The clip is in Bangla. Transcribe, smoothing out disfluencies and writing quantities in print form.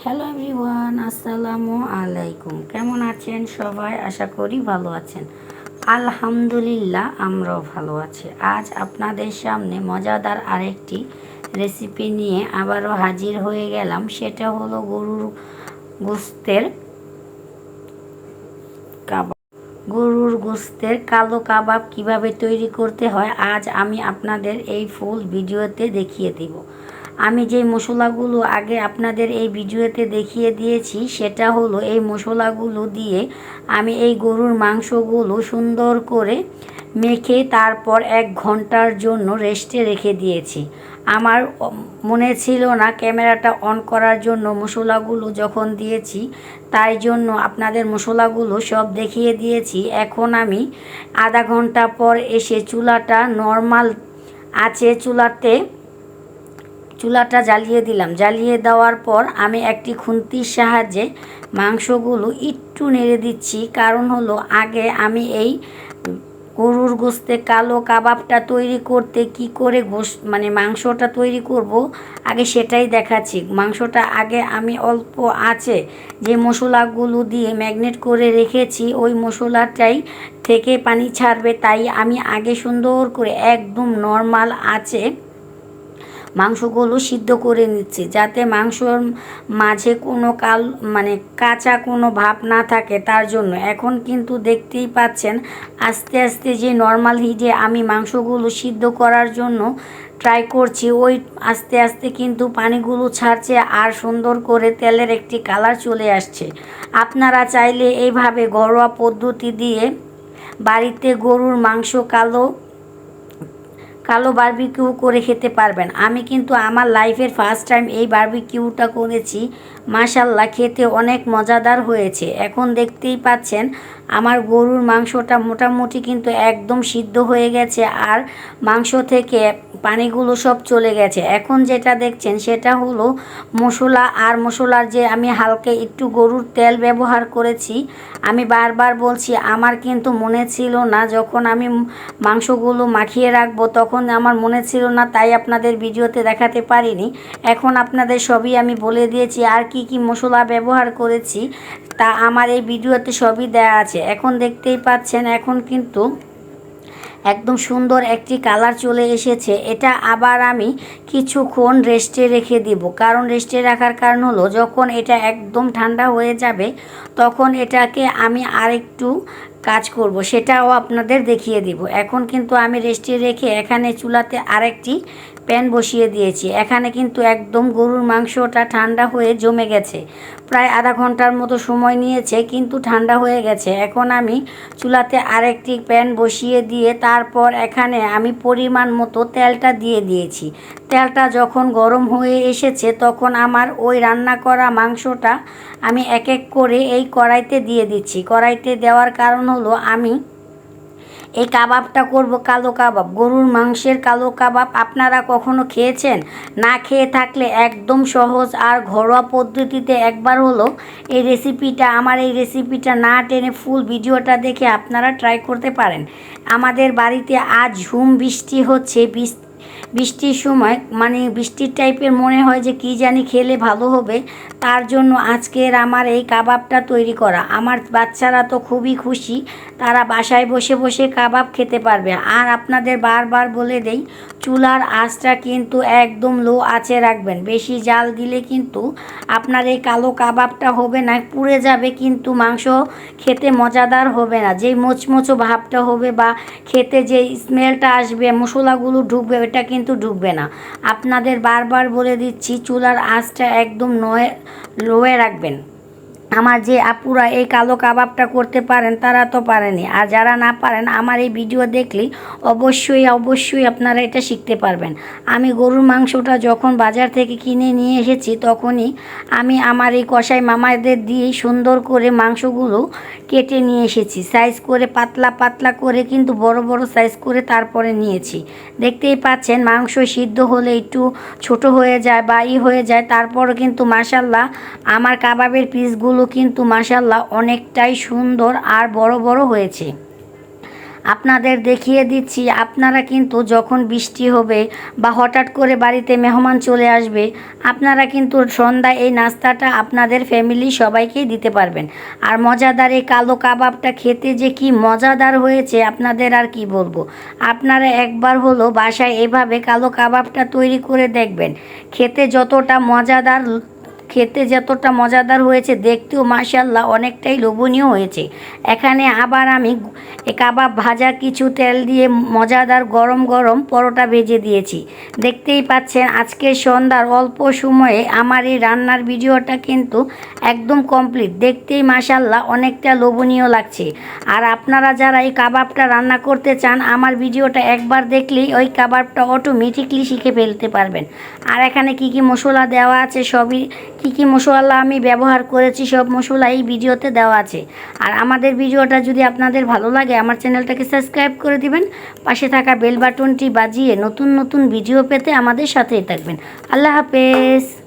হ্যালো এভরিওয়ান, আসসালামু আলাইকুম। কেমন আছেন সবাই? আশা করি ভালো আছেন। আলহামদুলিল্লাহ, আমরাও ভালো আছি। আজ আপনাদের সামনে মজাদার আরেকটি রেসিপি নিয়ে আবারও হাজির হয়ে গেলাম। সেটা হলো গরুর গোস্তের কাবাব। গরুর গোস্তের কালো কাবাব কিভাবে তৈরি করতে হয় আজ আমি আপনাদের এই ফুল ভিডিওতে দেখিয়ে দিব। আমি যে মশলাগুলো আগে আপনাদের এই ভিডিওতে দেখিয়ে দিয়েছি সেটা হলো এই মশলাগুলো দিয়ে আমি এই গরুর মাংসগুলো সুন্দর করে মেখে তারপর 1 ঘন্টার জন্য রেস্টে রেখে দিয়েছি। আমার মনে ছিল না ক্যামেরাটা অন করার জন্য মশলাগুলো যখন দিয়েছি, তাই জন্য আপনাদের মশলাগুলো সব দেখিয়ে দিয়েছি। এখন আমি আধা ঘন্টা পর এসে চুলাটা নর্মাল আছে চুলাটা জ্বালিয়ে দিলাম। জ্বালিয়ে দেওয়ার পর আমি একটি খুন্তির সাহায্যে মাংসগুলো একটু নেড়ে দিচ্ছি। কারণ হলো আগে আমি এই গরুর গোস্তে কালো কাবাবটা তৈরি করতে কি করে মাংসটা তৈরি করব আগে সেটাই দেখাচ্ছি। মাংসটা আগে আমি অল্প আছে যে মশলাগুলো দিয়ে ম্যাগনেট করে রেখেছি ওই মশলাটাই থেকে পানি ছাড়বে, তাই আমি আগে সুন্দর করে একদম নর্মাল আছে মাংসগুলো সিদ্ধ করে নিচ্ছি, যাতে মাংসর মাঝে কোনো কাঁচা কোনো ভাব না থাকে তার জন্য। এখন কিন্তু দেখতেই পাচ্ছেন আস্তে আস্তে যে নর্মাল হিটে আমি মাংসগুলো সিদ্ধ করার জন্য ট্রাই করছি, ওই আস্তে আস্তে কিন্তু পানিগুলো ছাড়ছে আর সুন্দর করে তেলের একটি কালার চলে আসছে। আপনারা চাইলে এইভাবে ঘরোয়া পদ্ধতি দিয়ে বাড়িতে গরুর মাংস কালো বারবিকিউ করে খেতে পারবেন। আমি কিন্তু আমার লাইফের ফার্স্ট টাইম এই বারবিকিউটা করেছি। মাশাল্লাহ, খেতে অনেক মজাদার হয়েছে। এখন দেখতেই পাচ্ছেন আমার গরুর মাংসটা মোটামুটি কিন্তু একদম সিদ্ধ হয়ে গেছে আর মাংস থেকে পানিগুলো সব চলে গেছে। এখন যেটা দেখছেন সেটা হলো মশলা, আর মশলার যে আমি হালকা একটু গরুর তেল ব্যবহার করেছি। আমি বারবার বলছি আমার কিন্তু মনে ছিল না, যখন আমি মাংসগুলো মাখিয়ে রাখবো তখন আমার মনে ছিল না, তাই আপনাদের ভিডিওতে দেখাতে পারিনি। এখন আপনাদের সবই আমি বলে দিয়েছি, আর কি কি মশলা ব্যবহার করেছি তা আমার এই ভিডিওতে সবই দেয়া আছে। এখন দেখতেই পাচ্ছেন এখন কিন্তু একদম সুন্দর একটি কালার চলে এসেছে। এটা আবার আমি কিছুক্ষণ রেস্টে রেখে দিব। কারণ রেস্টে রাখার কারণ হলো যখন এটা একদম ঠান্ডা হয়ে যাবে তখন এটাকে আমি আরেকটু কাজ করব, সেটাও আপনাদের দেখিয়ে দিব। এখন কিন্তু আমি রেস্টে রেখে এখানে চুলাতে আরেকটি প্যান বসিয়ে দিয়েছি। এখানে কিন্তু একদম গরুর মাংসটা ঠান্ডা হয়ে জমে গেছে, প্রায় আধা ঘন্টার মতো সময় নিয়েছে কিন্তু ঠান্ডা হয়ে গেছে। এখন আমি চুলাতে আরেকটি প্যান বসিয়ে দিয়ে তারপর এখানে আমি পরিমাণ মতো তেলটা দিয়ে দিয়েছি। তেলটা যখন গরম হয়ে এসেছে তখন আমার ওই রান্না করা মাংসটা আমি এক এক করে এই কড়াইতে দিয়ে দিচ্ছি। কড়াইতে দেওয়ার কারণ হলো আমি এই কাবাবটা করব কালো কাবাব, গরুর মাংসের কালো কাবাব। আপনারা কখনো খেয়েছেন? না খেয়ে থাকলে একদম সহজ আর ঘরোয়া পদ্ধতিতে একবার হলো আমার এই রেসিপিটা না টেনে ফুল ভিডিওটা দেখে আপনারা ট্রাই করতে পারেন। আমাদের বাড়িতে আজ ঝুম বৃষ্টি হচ্ছে। বৃষ্টির সময় বৃষ্টির টাইপের মনে হয় যে কী জানি খেলে ভালো হবে, তার জন্য আজকের আমার এই কাবাবটা তৈরি করা। আমার বাচ্চারা তো খুবই খুশি, তারা বাসায় বসে বসে কাবাব খেতে পারবে। আর আপনাদের বারবার বলে দেই, চুলার আঁচটা কিন্তু একদম লো আঁচে রাখবেন। বেশি জাল দিলে কিন্তু আপনার এই কালো কাবাবটা হবে না, পুড়ে যাবে, কিন্তু মাংস খেতে মজাদার হবে না। যেই মোচমোচো ভাবটা হবে বা খেতে যে স্মেলটা আসবে, মশলাগুলো ঢুকবে, ওটা কিন্তু ঢুকবে না। আপনাদের বারবার বলে দিচ্ছি চুলার আঁচটা একদম লোয়ে রাখবেন। আমার যে আপুরা এই কালো কাবাবটা করতে পারেন তারা তো পারেনি, আর যারা না পারেন আমার এই ভিডিও দেখলেই অবশ্যই আপনারা এটা শিখতে পারবেন। আমি গরুর মাংসটা যখন বাজার থেকে কিনে নিয়ে এসেছি তখনই আমি আমার এই কসাই মামাদের দিয়েই সুন্দর করে মাংসগুলো কেটে নিয়ে এসেছি। সাইজ করে পাতলা পাতলা করে, কিন্তু বড় বড় সাইজ করে তারপরে নিয়েছি। দেখতেই পাচ্ছেন মাংস সিদ্ধ হলে একটু ছোট হয়ে যায় বা হয়ে যায়, তারপরও কিন্তু মাশাল্লাহ আমার কাবাবের পিসগুলো কিন্তু মাশাল্লাহ অনেকটাই সুন্দর আর বড় বড় হয়েছে। আপনাদের দেখিয়ে দিচ্ছি। আপনারা কিন্তু যখন বৃষ্টি হবে বা হঠাৎ করে বাড়িতে মেহমান চলে আসবে, আপনারা কিন্তু সন্ধ্যায় এই নাস্তাটা আপনাদের ফ্যামিলি সবাইকেই দিতে পারবেন। আর মজাদার এই কালো কাবাবটা খেতে যে কি মজাদার হয়েছে আপনাদের আর কি বলবো। আপনারা একবার হলো বাসায় এভাবে কালো কাবাবটা তৈরি করে দেখবেন। খেতে যতটা মজাদার হয়েছে, দেখতেও মাশাআল্লাহ অনেকটাই লোভনীয় হয়েছে। এখানে আবার আমি কাবাব ভাজা কিছু তেল দিয়ে মজাদার গরম গরম পরোটা ভেজে দিয়েছি। দেখতেই পাচ্ছেন আজকের সন্ধ্যার অল্প সময়ে আমার এই রান্নার ভিডিওটা কিন্তু একদম কমপ্লিট। দেখতেই মাশাআল্লাহ অনেকটা লোভনীয় লাগছে। আর আপনারা যারা এই কাবাবটা রান্না করতে চান, আমার ভিডিওটা একবার দেখলেই ওই কাবাবটা অটোমেটিকলি শিখে ফেলতে পারবেন। আর এখানে কি কি মশলা দেওয়া আছে, সবই কি কি মশলা আমি ব্যবহার করেছি, সব মশলা এই ভিডিওতে দেওয়া আছে। আর আমাদের ভিডিওটা যদি আপনাদের ভালো লাগে, আমার চ্যানেলটাকে সাবস্ক্রাইব করে দিবেন। পাশে থাকা বেল বাটনটি বাজিয়ে নতুন নতুন ভিডিও পেতে আমাদের সাথেই থাকবেন। আল্লাহ হাফেজ।